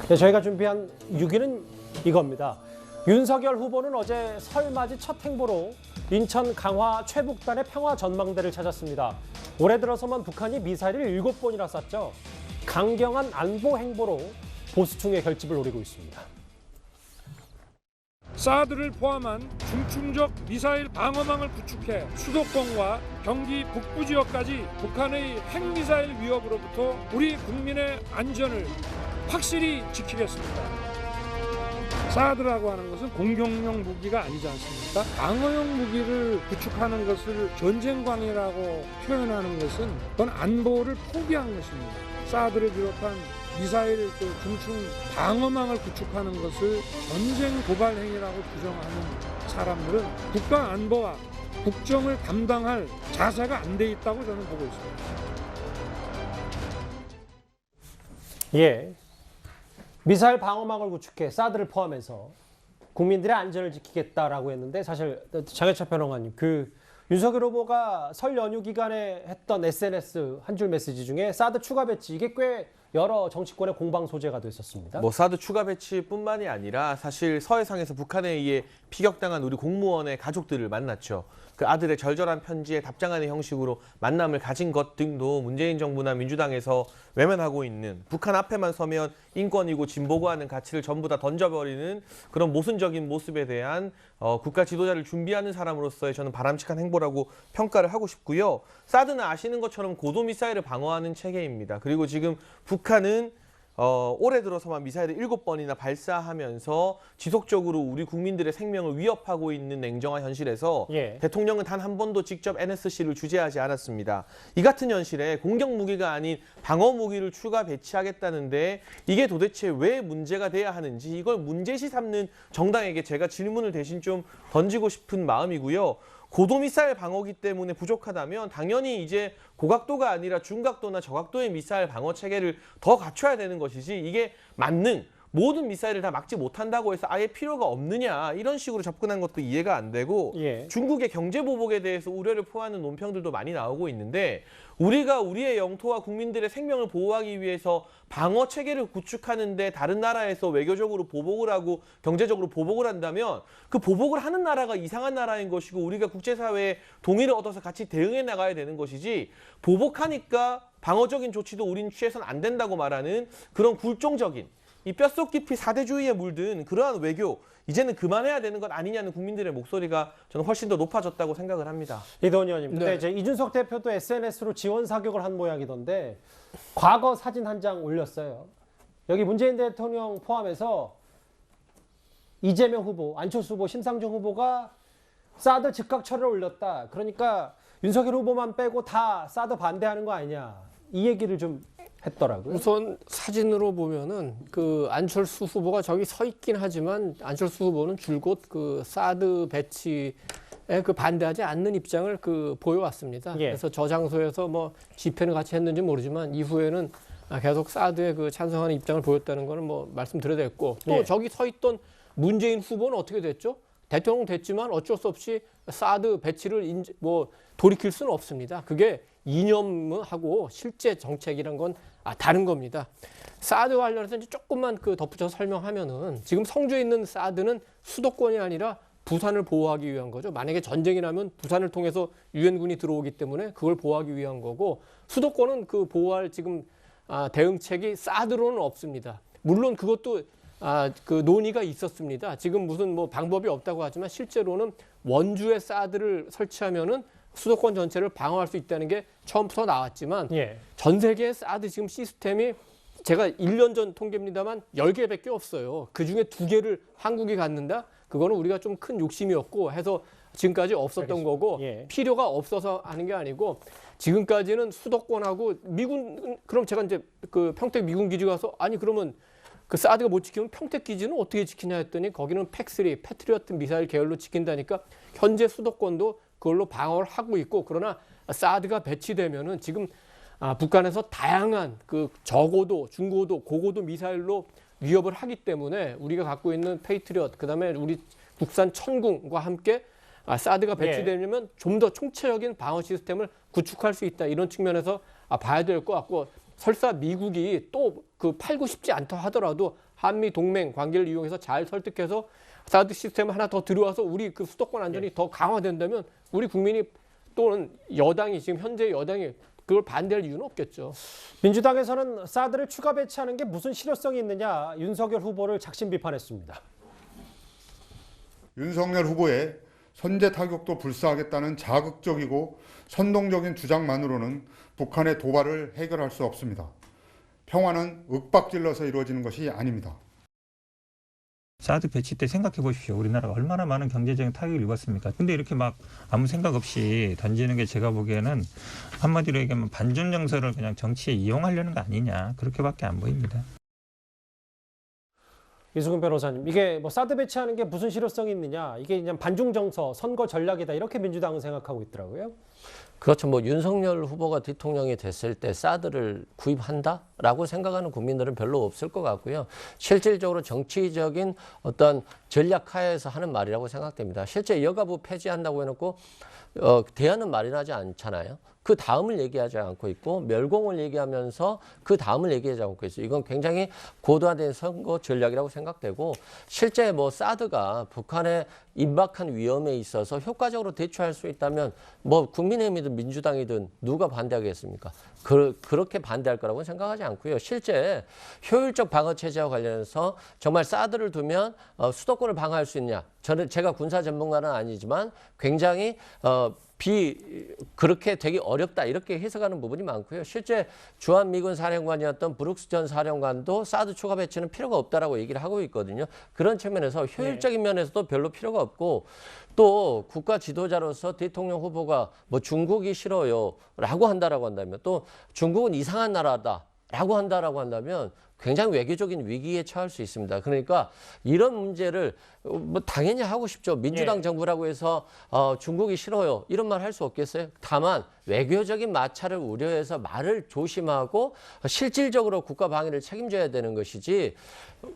네, 저희가 준비한 6위는 이겁니다. 윤석열 후보는 어제 설맞이 첫 행보로 인천 강화 최북단의 평화 전망대를 찾았습니다. 올해 들어서만 북한이 미사일을 7번이나 쐈죠. 강경한 안보 행보로 보수층의 결집을 노리고 있습니다. 사드를 포함한 중충적 미사일 방어망을 구축해 수도권과 경기 북부 지역까지 북한의 핵미사일 위협으로부터 우리 국민의 안전을 확실히 지키겠습니다. 사드라고 하는 것은 공격용 무기가 아니지 않습니까? 방어용 무기를 구축하는 것을 전쟁광이라고 표현하는 것은 그건 안보를 포기한 것입니다. 사드를 비롯한 미사일 중충 방어망을 구축하는 것을 전쟁 고발 행위라고 규정하는 사람들은 국가 안보와 국정을 담당할 자세가 안 돼 있다고 저는 보고 있습니다. 예, 미사일 방어망을 구축해 사드를 포함해서 국민들의 안전을 지키겠다라고 했는데, 사실 장해찬 평론가님, 윤석열 후보가 설 연휴 기간에 했던 SNS 한 줄 메시지 중에 사드 추가 배치, 이게 꽤 여러 정치권의 공방 소재가 됐었습니다. 사드 추가 배치뿐만이 아니라 사실 서해상에서 북한에 의해 피격당한 우리 공무원의 가족들을 만났죠. 그 아들의 절절한 편지에 답장하는 형식으로 만남을 가진 것 등도 문재인 정부나 민주당에서 외면하고 있는, 북한 앞에만 서면 인권이고 진보고 하는 가치를 전부 다 던져버리는 그런 모순적인 모습에 대한 국가 지도자를 준비하는 사람으로서의 저는 바람직한 행보라고 평가를 하고 싶고요. 사드는 아시는 것처럼 고도미사일을 방어하는 체계입니다. 그리고 지금 북한은 올해 들어서만 미사일을 7번이나 발사하면서 지속적으로 우리 국민들의 생명을 위협하고 있는 냉정한 현실에서 대통령은 단 한 번도 직접 NSC를 주재하지 않았습니다. 이 같은 현실에 공격 무기가 아닌 방어 무기를 추가 배치하겠다는데 이게 도대체 왜 문제가 돼야 하는지, 이걸 문제시 삼는 정당에게 제가 질문을 대신 좀 던지고 싶은 마음이고요. 고도미사일 방어기 때문에 부족하다면 당연히 이제 고각도가 아니라 중각도나 저각도의 미사일 방어 체계를 더 갖춰야 되는 것이지, 이게 만능 모든 미사일을 다 막지 못한다고 해서 아예 필요가 없느냐, 이런 식으로 접근한 것도 이해가 안 되고, 중국의 경제 보복에 대해서 우려를 표하는 논평들도 많이 나오고 있는데, 우리가 우리의 영토와 국민들의 생명을 보호하기 위해서 방어 체계를 구축하는데 다른 나라에서 외교적으로 보복을 하고 경제적으로 보복을 한다면 그 보복을 하는 나라가 이상한 나라인 것이고 우리가 국제사회의 동의를 얻어서 같이 대응해 나가야 되는 것이지, 보복하니까 방어적인 조치도 우린 취해서는 안 된다고 말하는 그런 굴종적인, 이 뼛속 깊이 사대주의에 물든 그러한 외교, 이제는 그만해야 되는 것 아니냐는 국민들의 목소리가 저는 훨씬 더 높아졌다고 생각을 합니다. 이동훈 의원님, 근데 이제 이준석 대표도 SNS로 지원 사격을 한 모양이던데 과거 사진 한 장 올렸어요. 여기 문재인 대통령 포함해서 이재명 후보, 안철수 후보, 심상정 후보가 사드 즉각 철회를 올렸다. 그러니까 윤석열 후보만 빼고 다 사드 반대하는 거 아니냐, 이 얘기를 좀 했더라고요. 우선 사진으로 보면은 안철수 후보가 저기 서 있긴 하지만 안철수 후보는 줄곧 사드 배치에 반대하지 않는 입장을 보여왔습니다. 그래서 저 장소에서 집회는 같이 했는지 모르지만 이후에는 계속 사드에 찬성하는 입장을 보였다는 거는 말씀드려야 되겠고, 또 저기 서 있던 문재인 후보는 어떻게 됐죠? 대통령 됐지만 어쩔 수 없이 사드 배치를 돌이킬 수는 없습니다. 그게 이념하고 실제 정책이란 건 다른 겁니다. 사드 관련해서 이제 조금만 덧붙여서 설명하면은, 지금 성주에 있는 사드는 수도권이 아니라 부산을 보호하기 위한 거죠. 만약에 전쟁이 나면 부산을 통해서 유엔군이 들어오기 때문에 그걸 보호하기 위한 거고, 수도권은 보호할 지금 대응책이 사드로는 없습니다. 물론 그것도 논의가 있었습니다. 지금 무슨 방법이 없다고 하지만 실제로는 원주에 사드를 설치하면은 수도권 전체를 방어할 수 있다는 게 처음부터 나왔지만, 전 세계의 사드 지금 시스템이 제가 1년 전 통계입니다만 10개밖에 없어요. 그중에 2개를 한국이 갖는다? 그거는 우리가 좀 큰 욕심이었고 해서 지금까지 없었던 거고, 필요가 없어서 하는 게 아니고, 지금까지는 수도권하고 미군, 그럼 제가 이제 평택 미군 기지 가서 아니 그러면 사드가 못 지키면 평택 기지는 어떻게 지키냐 했더니 거기는 팩3, 패트리어트 미사일 계열로 지킨다니까 현재 수도권도 그걸로 방어를 하고 있고, 그러나 사드가 배치되면은 지금 북한에서 다양한 저고도, 중고도, 고고도 미사일로 위협을 하기 때문에 우리가 갖고 있는 페이트리엇, 그다음에 우리 국산 천궁과 함께 사드가 배치되려면 좀 더 총체적인 방어 시스템을 구축할 수 있다. 이런 측면에서 봐야 될 것 같고 설사 미국이 또 그 팔고 싶지 않다 하더라도 한미 동맹 관계를 이용해서 잘 설득해서 사드 시스템 하나 더 들어와서 우리 그 수도권 안전이 더 강화된다면 우리 국민이 또는 여당이 지금 현재 여당이 그걸 반대할 이유는 없겠죠. 민주당에서는 사드를 추가 배치하는 게 무슨 실효성이 있느냐 윤석열 후보를 작심 비판했습니다. 윤석열 후보의 선제 타격도 불사하겠다는 자극적이고 선동적인 주장만으로는 북한의 도발을 해결할 수 없습니다. 평화는 윽박질러서 이루어지는 것이 아닙니다. 사드 배치 때 생각해 보십시오. 우리나라가 얼마나 많은 경제적인 타격을 입었습니까? 근데 이렇게 막 아무 생각 없이 던지는 게 제가 보기에는 한마디로 얘기하면 반전 정서를 그냥 정치에 이용하려는 거 아니냐. 그렇게밖에 안 보입니다. 이수근 변호사님, 이게 뭐 사드 배치하는 게 무슨 실효성이 있느냐, 이게 그냥 반중 정서, 선거 전략이다 이렇게 민주당은 생각하고 있더라고요. 그렇죠. 뭐 윤석열 후보가 대통령이 됐을 때 사드를 구입한다라고 생각하는 국민들은 별로 없을 것 같고요. 실질적으로 정치적인 어떤 전략하에서 하는 말이라고 생각됩니다. 실제 여가부 폐지한다고 해놓고 대안은 마련하지 않잖아요. 그 다음을 얘기하지 않고 있고 멸공을 얘기하면서 그 다음을 얘기하지 않고 있어요. 이건 굉장히 고도화된 선거 전략이라고 생각되고 실제 뭐 사드가 북한의 임박한 위험에 있어서 효과적으로 대처할 수 있다면 뭐 국민의힘이든 민주당이든 누가 반대하겠습니까? 그렇게 반대할 거라고는 생각하지 않고요. 실제 효율적 방어 체제와 관련해서 정말 사드를 두면 수도권을 방어할 수 있냐? 제가 군사 전문가는 아니지만 굉장히 그렇게 되기 어렵다 이렇게 해석하는 부분이 많고요. 실제 주한미군 사령관이었던 브룩스 전 사령관도 사드 추가 배치는 필요가 없다라고 얘기를 하고 있거든요. 그런 측면에서 효율적인 면에서도 별로 필요가 없고 또 국가 지도자로서 대통령 후보가 뭐 중국이 싫어요라고 한다면 또 중국은 이상한 나라다라고 한다면 굉장히 외교적인 위기에 처할 수 있습니다. 그러니까 이런 문제를 뭐 당연히 하고 싶죠. 민주당 정부라고 해서 중국이 싫어요. 이런 말 할 수 없겠어요. 다만 외교적인 마찰을 우려해서 말을 조심하고 실질적으로 국가 방위를 책임져야 되는 것이지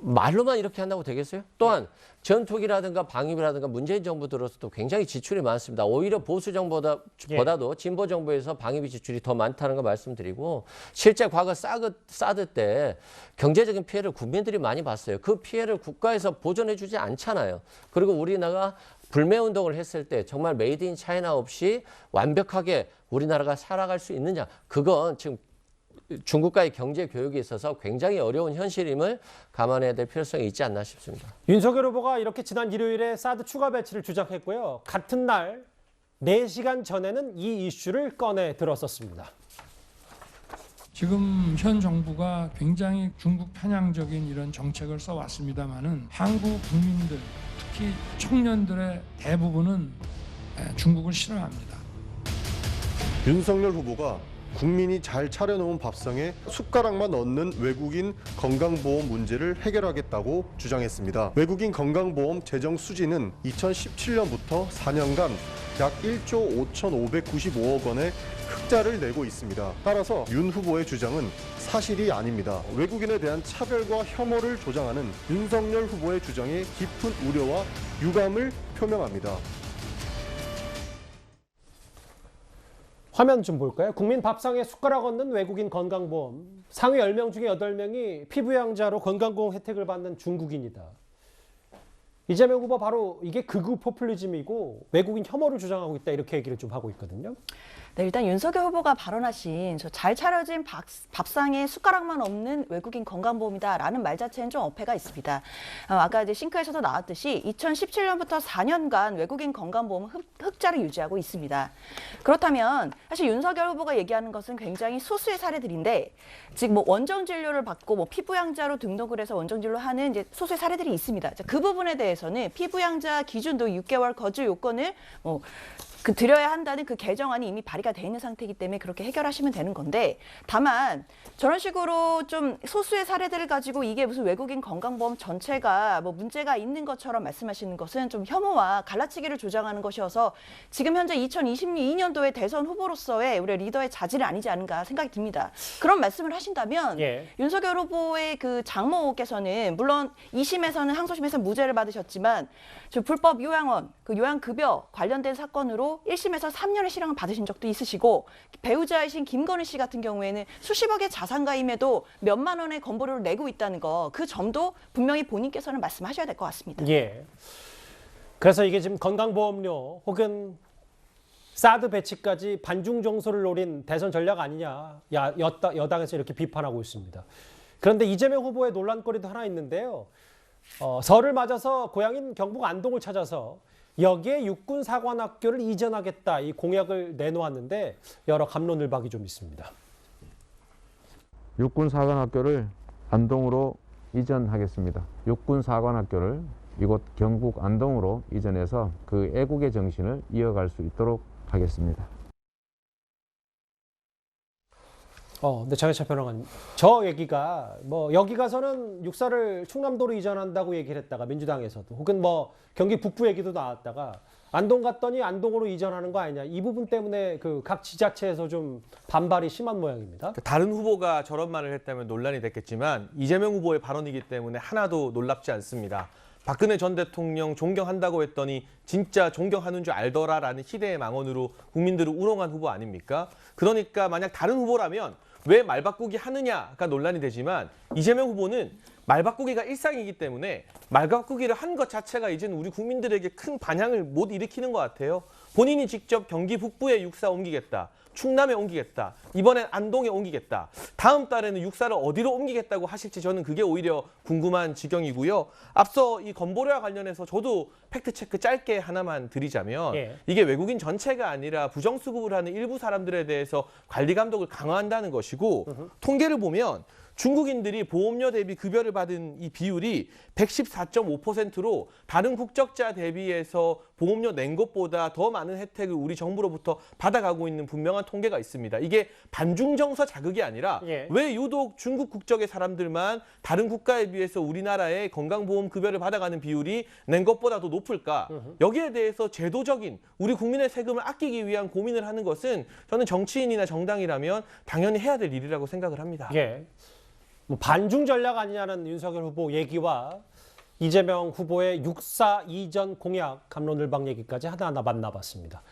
말로만 이렇게 한다고 되겠어요? 또한 전투기라든가 방위비라든가 문재인 정부 들어서도 굉장히 지출이 많습니다. 오히려 보수 정부보다도 진보 정부에서 방위비 지출이 더 많다는 거 말씀드리고 실제 과거 사드 때 경제적인 피해를 국민들이 많이 봤어요. 그 피해를 국가에서 보전해주지 않잖아요. 그리고 우리나라가 불매운동을 했을 때 정말 메이드 인 차이나 없이 완벽하게 우리나라가 살아갈 수 있느냐. 그건 지금 중국과의 경제 교육에 있어서 굉장히 어려운 현실임을 감안해야 될 필요성이 있지 않나 싶습니다. 윤석열 후보가 이렇게 지난 일요일에 사드 추가 배치를 주장했고요. 같은 날 4시간 전에는 이 이슈를 꺼내 들었었습니다. 지금 현 정부가 굉장히 중국 편향적인 이런 정책을 써왔습니다마는 한국 국민들, 특히 청년들의 대부분은 중국을 싫어합니다. 윤석열 후보가 국민이 잘 차려놓은 밥상에 숟가락만 얹는 외국인 건강보험 문제를 해결하겠다고 주장했습니다. 외국인 건강보험 재정 수지는 2017년부터 4년간 약 1조 5,595억 원의 흑자를 내고 있습니다. 따라서 윤 후보의 주장은 사실이 아닙니다. 외국인에 대한 차별과 혐오를 조장하는 윤석열 후보의 주장에 깊은 우려와 유감을 표명합니다. 화면 좀 볼까요? 국민 밥상에 숟가락 얹는 외국인 건강보험. 상위 10명 중에 8명이 피부양자로 건강보험 혜택을 받는 중국인이다. 이재명 후보 바로 이게 극우 포퓰리즘이고 외국인 혐오를 주장하고 있다 이렇게 얘기를 좀 하고 있거든요. 네, 일단 윤석열 후보가 발언하신 저 잘 차려진 밥상에 숟가락만 없는 외국인 건강보험이다라는 말 자체는 좀 어폐가 있습니다. 아까 이제 싱크에서도 나왔듯이 2017년부터 4년간 외국인 건강보험 흑자를 유지하고 있습니다. 그렇다면 사실 윤석열 후보가 얘기하는 것은 굉장히 소수의 사례들인데 즉 뭐 원정 진료를 받고 뭐 피부양자로 등록을 해서 원정 진료하는 이제 소수의 사례들이 있습니다. 그 부분에 대해서는 피부양자 기준도 6개월 거주 요건을 드려야 한다는 그 개정안이 이미 발의가 돼 있는 상태이기 때문에 그렇게 해결하시면 되는 건데 다만 저런 식으로 좀 소수의 사례들을 가지고 이게 무슨 외국인 건강보험 전체가 뭐 문제가 있는 것처럼 말씀하시는 것은 좀 혐오와 갈라치기를 조장하는 것이어서 지금 현재 2022년도의 대선 후보로서의 우리 리더의 자질이 아니지 않은가 생각이 듭니다. 그런 말씀을 하신다면 예. 윤석열 후보의 그 장모께서는 물론 2심에서는 항소심에서 무죄를 받으셨지만 저 불법 요양원, 그 요양급여 관련된 사건으로 1심에서 3년의 실형을 받으신 적도 있으시고 배우자이신 김건희 씨 같은 경우에는 수십억의 자산가임에도 몇만 원의 건보료를 내고 있다는 거, 그 점도 분명히 본인께서는 말씀하셔야 될 것 같습니다. 예. 그래서 이게 지금 건강보험료 혹은 사드 배치까지 반중 정서를 노린 대선 전략 아니냐, 여당에서 이렇게 비판하고 있습니다. 그런데 이재명 후보의 논란거리도 하나 있는데요. 설을 맞아서 고향인 경북 안동을 찾아서 여기에 육군사관학교를 이전하겠다, 이 공약을 내놓았는데 여러 갑론을박이 좀 있습니다. 육군사관학교를 안동으로 이전하겠습니다. 육군사관학교를 이곳 경북 안동으로 이전해서 그 애국의 정신을 이어갈 수 있도록 하겠습니다. 네, 장혜찬 평론가님. 저 얘기가 뭐 여기 가서는 육사를 충남도로 이전한다고 얘기를 했다가 민주당에서도, 혹은 뭐 경기 북부 얘기도 나왔다가 안동 갔더니 안동으로 이전하는 거 아니냐, 이 부분 때문에 그 각 지자체에서 좀 반발이 심한 모양입니다. 다른 후보가 저런 말을 했다면 논란이 됐겠지만 이재명 후보의 발언이기 때문에 하나도 놀랍지 않습니다. 박근혜 전 대통령 존경한다고 했더니 진짜 존경하는 줄 알더라라는 희대의 망언으로 국민들을 우롱한 후보 아닙니까? 그러니까 만약 다른 후보라면 왜 말바꾸기 하느냐가 논란이 되지만 이재명 후보는 말바꾸기가 일상이기 때문에 말바꾸기를 한 것 자체가 이제는 우리 국민들에게 큰 반향을 못 일으키는 것 같아요. 본인이 직접 경기 북부에 육사 옮기겠다, 충남에 옮기겠다, 이번엔 안동에 옮기겠다, 다음 달에는 육사를 어디로 옮기겠다고 하실지 저는 그게 오히려 궁금한 지경이고요. 앞서 이 건보료와 관련해서 저도 팩트체크 짧게 하나만 드리자면 이게 외국인 전체가 아니라 부정수급을 하는 일부 사람들에 대해서 관리 감독을 강화한다는 것이고, 통계를 보면 중국인들이 보험료 대비 급여를 받은 이 비율이 114.5%로 다른 국적자 대비해서 보험료 낸 것보다 더 많은 혜택을 우리 정부로부터 받아가고 있는 분명한 통계가 있습니다. 이게 반중정서 자극이 아니라 왜 유독 중국 국적의 사람들만 다른 국가에 비해서 우리나라의 건강보험 급여를 받아가는 비율이 낸 것보다 더 높을까? 여기에 대해서 제도적인 우리 국민의 세금을 아끼기 위한 고민을 하는 것은 저는 정치인이나 정당이라면 당연히 해야 될 일이라고 생각을 합니다. 뭐 반중 전략 아니냐는 윤석열 후보 얘기와 이재명 후보의 육사 이전 공약, 갑론을박 얘기까지 하나하나 만나봤습니다.